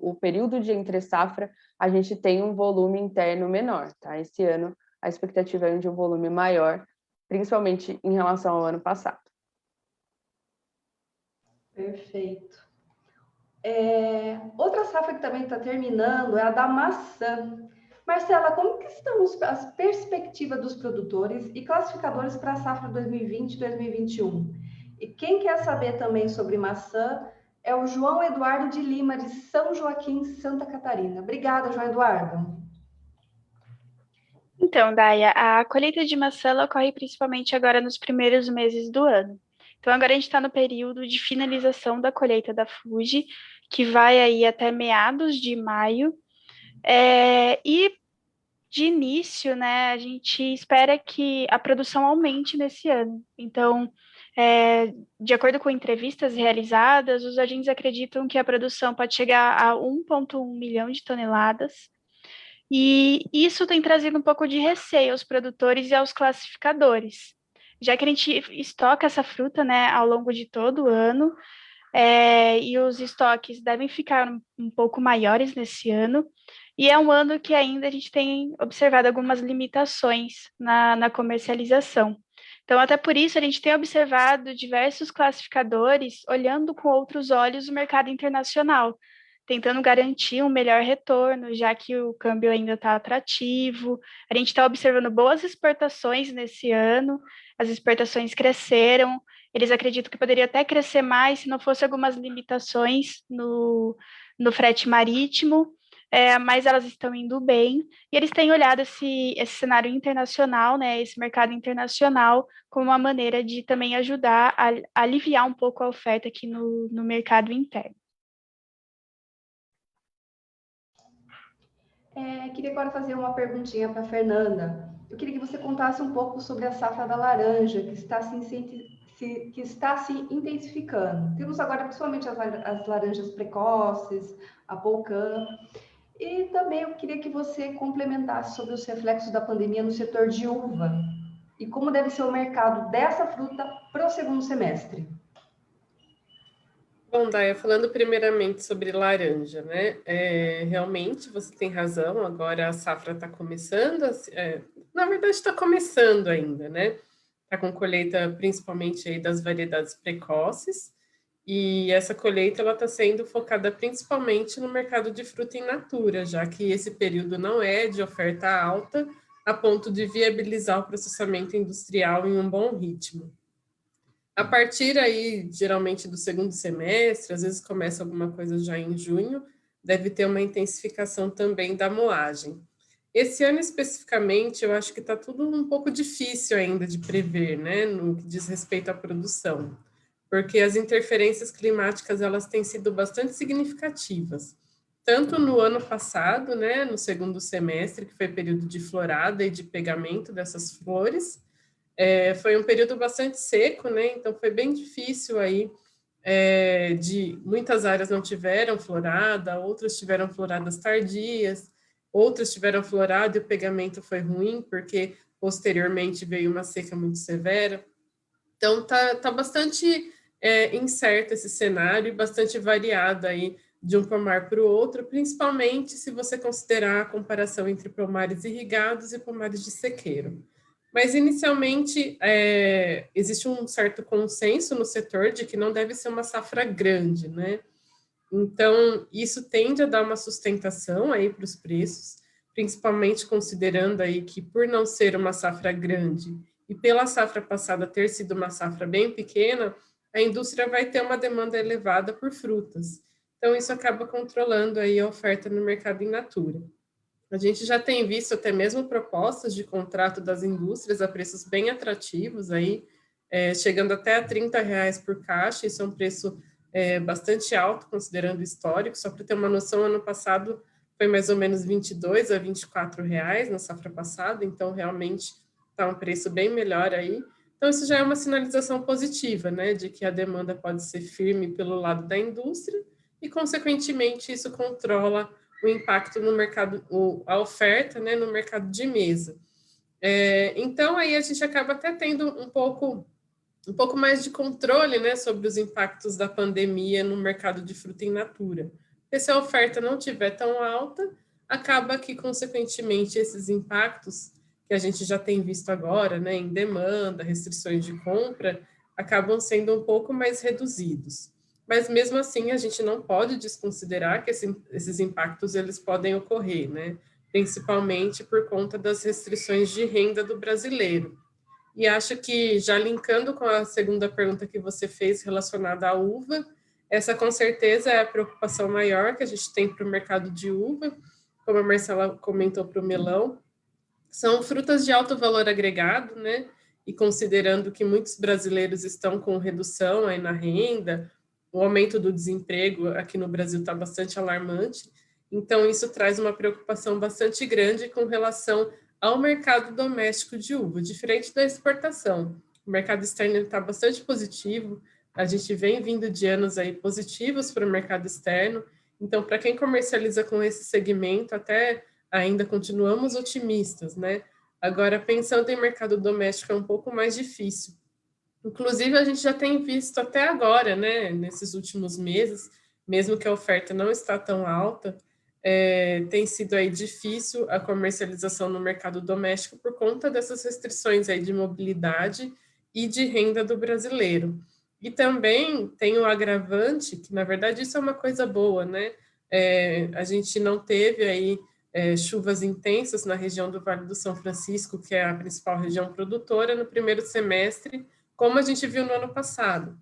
o período de entre safra a gente tem um volume interno menor, tá? Esse ano a expectativa é de um volume maior, principalmente em relação ao ano passado. Perfeito. Outra safra que também está terminando é a da maçã. Marcela, como que estão as perspectivas dos produtores e classificadores para a safra 2020 e 2021? E quem quer saber também sobre maçã é o João Eduardo de Lima, de São Joaquim, Santa Catarina. Obrigada, João Eduardo. Então, Daia, a colheita de maçã ela ocorre principalmente agora nos primeiros meses do ano. Então, agora a gente está no período de finalização da colheita da Fuji, que vai aí até meados de maio. E de início, né, a gente espera que a produção aumente nesse ano. Então, de acordo com entrevistas realizadas, os agentes acreditam que a produção pode chegar a 1,1 milhão de toneladas. E isso tem trazido um pouco de receio aos produtores e aos classificadores, já que a gente estoca essa fruta, né, ao longo de todo o ano, e os estoques devem ficar um pouco maiores nesse ano, e é um ano que ainda a gente tem observado algumas limitações na comercialização. Então, até por isso, a gente tem observado diversos classificadores olhando com outros olhos o mercado internacional, tentando garantir um melhor retorno, já que o câmbio ainda está atrativo. A gente está observando boas exportações nesse ano, as exportações cresceram, eles acreditam que poderia até crescer mais se não fosse algumas limitações no frete marítimo, mas elas estão indo bem, e eles têm olhado esse cenário internacional, né, esse mercado internacional, como uma maneira de também ajudar a aliviar um pouco a oferta aqui no mercado interno. Queria agora fazer uma perguntinha para a Fernanda. Eu queria que você contasse um pouco sobre a safra da laranja, que está se que está se intensificando. Temos agora principalmente as laranjas precoces, a Polcã. E também eu queria que você complementasse sobre os reflexos da pandemia no setor de uva e como deve ser o mercado dessa fruta para o segundo semestre. Bom, Daia, falando primeiramente sobre laranja, né? Realmente você tem razão, agora a safra está começando, na verdade está começando ainda, né? Está com colheita principalmente aí das variedades precoces, e essa colheita ela está sendo focada principalmente no mercado de fruta in natura, já que esse período não é de oferta alta, a ponto de viabilizar o processamento industrial em um bom ritmo. A partir aí, geralmente do segundo semestre, às vezes começa alguma coisa já em junho, deve ter uma intensificação também da moagem. Esse ano especificamente, eu acho que está tudo um pouco difícil ainda de prever, né, no que diz respeito à produção, porque as interferências climáticas elas têm sido bastante significativas, tanto no ano passado, né, no segundo semestre, que foi período de florada e de pegamento dessas flores. Foi um período bastante seco, né? Então foi bem difícil aí, de muitas áreas não tiveram florada, outras tiveram floradas tardias, outras tiveram florada e o pegamento foi ruim, porque posteriormente veio uma seca muito severa. Então tá bastante incerto esse cenário e bastante variado aí de um pomar para o outro, principalmente se você considerar a comparação entre pomares irrigados e pomares de sequeiro. Mas, inicialmente, existe um certo consenso no setor de que não deve ser uma safra grande, né? Então, isso tende a dar uma sustentação aí para os preços, principalmente considerando aí que, por não ser uma safra grande e pela safra passada ter sido uma safra bem pequena, a indústria vai ter uma demanda elevada por frutas. Então, isso acaba controlando aí a oferta no mercado in natura. A gente já tem visto até mesmo propostas de contrato das indústrias a preços bem atrativos, aí, chegando até a R$ 30 por caixa. Isso é um preço bastante alto, considerando o histórico. Só para ter uma noção, ano passado foi mais ou menos R$ 22 a R$ 24 na safra passada, então realmente está um preço bem melhor aí. Então, isso já é uma sinalização positiva, né, de que a demanda pode ser firme pelo lado da indústria e, consequentemente, isso controla o impacto no mercado, a oferta, né, no mercado de mesa. Então, aí a gente acaba até tendo um pouco mais de controle, né, sobre os impactos da pandemia no mercado de fruta in natura. Porque se a oferta não estiver tão alta, acaba que, consequentemente, esses impactos que a gente já tem visto agora, né, em demanda, restrições de compra, acabam sendo um pouco mais reduzidos. Mas, mesmo assim, a gente não pode desconsiderar que esses impactos eles podem ocorrer, né? Principalmente por conta das restrições de renda do brasileiro. E acho que, já linkando com a segunda pergunta que você fez relacionada à uva, essa com certeza é a preocupação maior que a gente tem para o mercado de uva, como a Marcela comentou para o melão. São frutas de alto valor agregado, né? E considerando que muitos brasileiros estão com redução aí na renda, o aumento do desemprego aqui no Brasil está bastante alarmante, então isso traz uma preocupação bastante grande com relação ao mercado doméstico de uva, diferente da exportação. O mercado externo está bastante positivo, a gente vem vindo de anos aí positivos para o mercado externo, então para quem comercializa com esse segmento, até ainda continuamos otimistas, né? Agora, pensando em mercado doméstico, é um pouco mais difícil. Inclusive, a gente já tem visto até agora, né, nesses últimos meses, mesmo que a oferta não está tão alta, tem sido aí difícil a comercialização no mercado doméstico por conta dessas restrições aí de mobilidade e de renda do brasileiro. E também tem o agravante, que na verdade isso é uma coisa boa, né? A gente não teve aí chuvas intensas na região do Vale do São Francisco, que é a principal região produtora, no primeiro semestre, como a gente viu no ano passado.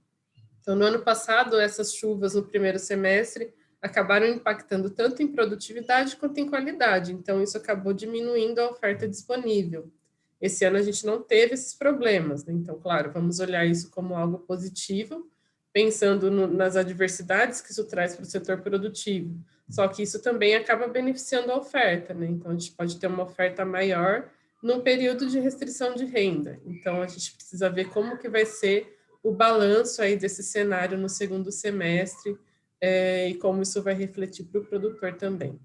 Então, no ano passado, essas chuvas no primeiro semestre acabaram impactando tanto em produtividade quanto em qualidade. Então, isso acabou diminuindo a oferta disponível. Esse ano a gente não teve esses problemas, né? Então, claro, vamos olhar isso como algo positivo, pensando nas adversidades que isso traz para o setor produtivo. Só que isso também acaba beneficiando a oferta, né? Então, a gente pode ter uma oferta maior num período de restrição de renda. Então, a gente precisa ver como que vai ser o balanço aí desse cenário no segundo semestre e como isso vai refletir para o produtor também.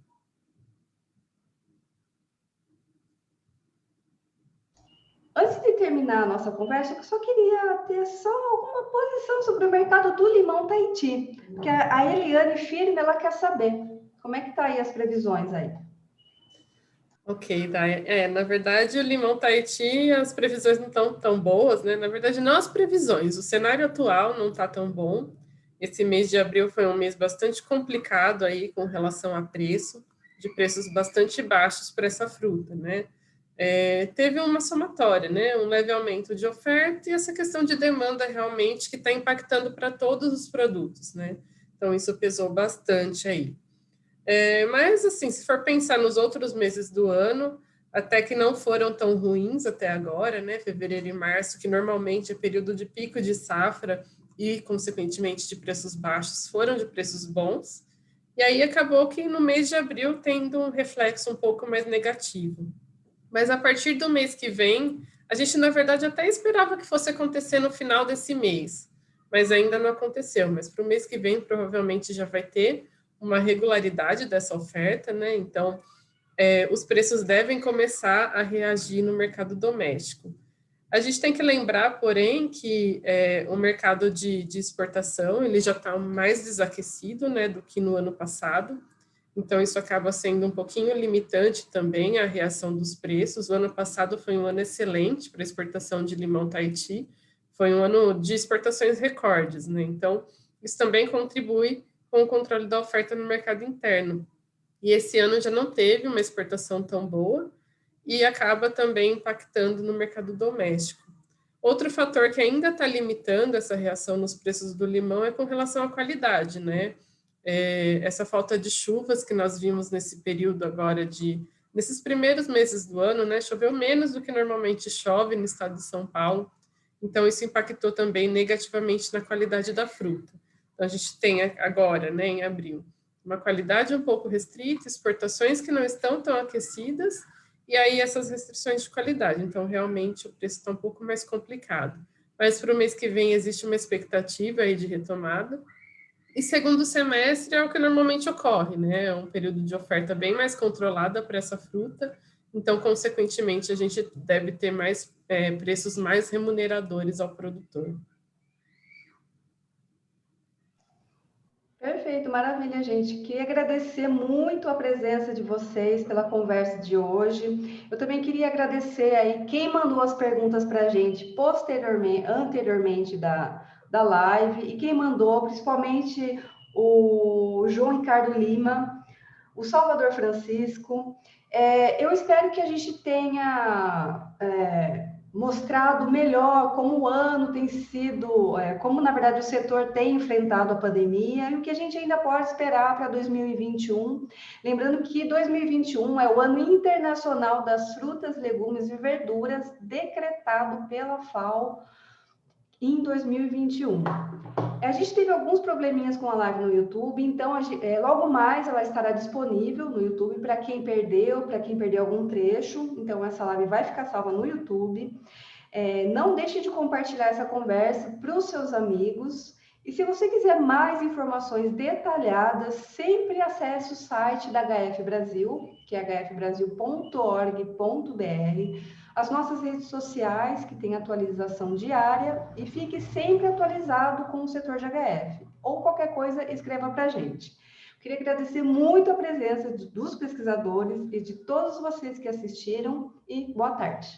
Antes de terminar a nossa conversa, eu só queria ter só alguma posição sobre o mercado do limão Tahiti, porque a Eliane Firme, ela quer saber como é que tá aí as previsões aí. Ok, Daya. Na verdade, o limão Tahiti, as previsões não estão tão boas, né? Na verdade, não as previsões, o cenário atual não está tão bom. Esse mês de abril foi um mês bastante complicado aí com relação a preço, de preços bastante baixos para essa fruta, né? Teve uma somatória, né? Um leve aumento de oferta e essa questão de demanda realmente que está impactando para todos os produtos, né? Então, isso pesou bastante aí. Mas, assim, se for pensar nos outros meses do ano, até que não foram tão ruins até agora, né? Fevereiro e março, que normalmente é período de pico de safra e, consequentemente, de preços baixos, foram de preços bons. E aí acabou que no mês de abril tendo um reflexo um pouco mais negativo. Mas a partir do mês que vem, a gente, na verdade, até esperava que fosse acontecer no final desse mês, mas ainda não aconteceu. Mas para o mês que vem, provavelmente já vai ter uma regularidade dessa oferta, né? Então, os preços devem começar a reagir no mercado doméstico. A gente tem que lembrar, porém, que o mercado de exportação ele já está mais desaquecido, né, do que no ano passado. Então, isso acaba sendo um pouquinho limitante também à reação dos preços. O ano passado foi um ano excelente para a exportação de limão Tahiti, foi um ano de exportações recordes, né? Então, isso também contribui com o controle da oferta no mercado interno. E esse ano já não teve uma exportação tão boa e acaba também impactando no mercado doméstico. Outro fator que ainda está limitando essa reação nos preços do limão é com relação à qualidade, né? Essa falta de chuvas que nós vimos nesse período agora nesses primeiros meses do ano, né? Choveu menos do que normalmente chove no estado de São Paulo, então isso impactou também negativamente na qualidade da fruta. Então a gente tem agora, né, em abril, uma qualidade um pouco restrita, exportações que não estão tão aquecidas, e aí essas restrições de qualidade. Então, realmente, o preço está um pouco mais complicado. Mas para o mês que vem existe uma expectativa aí de retomada. E segundo semestre é o que normalmente ocorre, né? É um período de oferta bem mais controlada para essa fruta. Então, consequentemente, a gente deve ter mais preços mais remuneradores ao produtor. Perfeito, maravilha, gente. Queria agradecer muito a presença de vocês pela conversa de hoje. Eu também queria agradecer aí quem mandou as perguntas para a gente anteriormente da live e quem mandou, principalmente o João Ricardo Lima, o Salvador Francisco. Eu espero que a gente tenha mostrado melhor como o ano tem sido, como na verdade o setor tem enfrentado a pandemia e o que a gente ainda pode esperar para 2021. Lembrando que 2021 é o ano internacional das frutas, legumes e verduras decretado pela FAO em 2021. A gente teve alguns probleminhas com a live no YouTube, então logo mais ela estará disponível no YouTube para quem perdeu algum trecho. Então essa live vai ficar salva no YouTube. Não deixe de compartilhar essa conversa para os seus amigos. E se você quiser mais informações detalhadas, sempre acesse o site da HF Brasil, que é hfbrasil.org.br, as nossas redes sociais, que tem atualização diária, e fique sempre atualizado com o setor de HF. Ou qualquer coisa, escreva para a gente. Queria agradecer muito a presença dos pesquisadores e de todos vocês que assistiram, e boa tarde.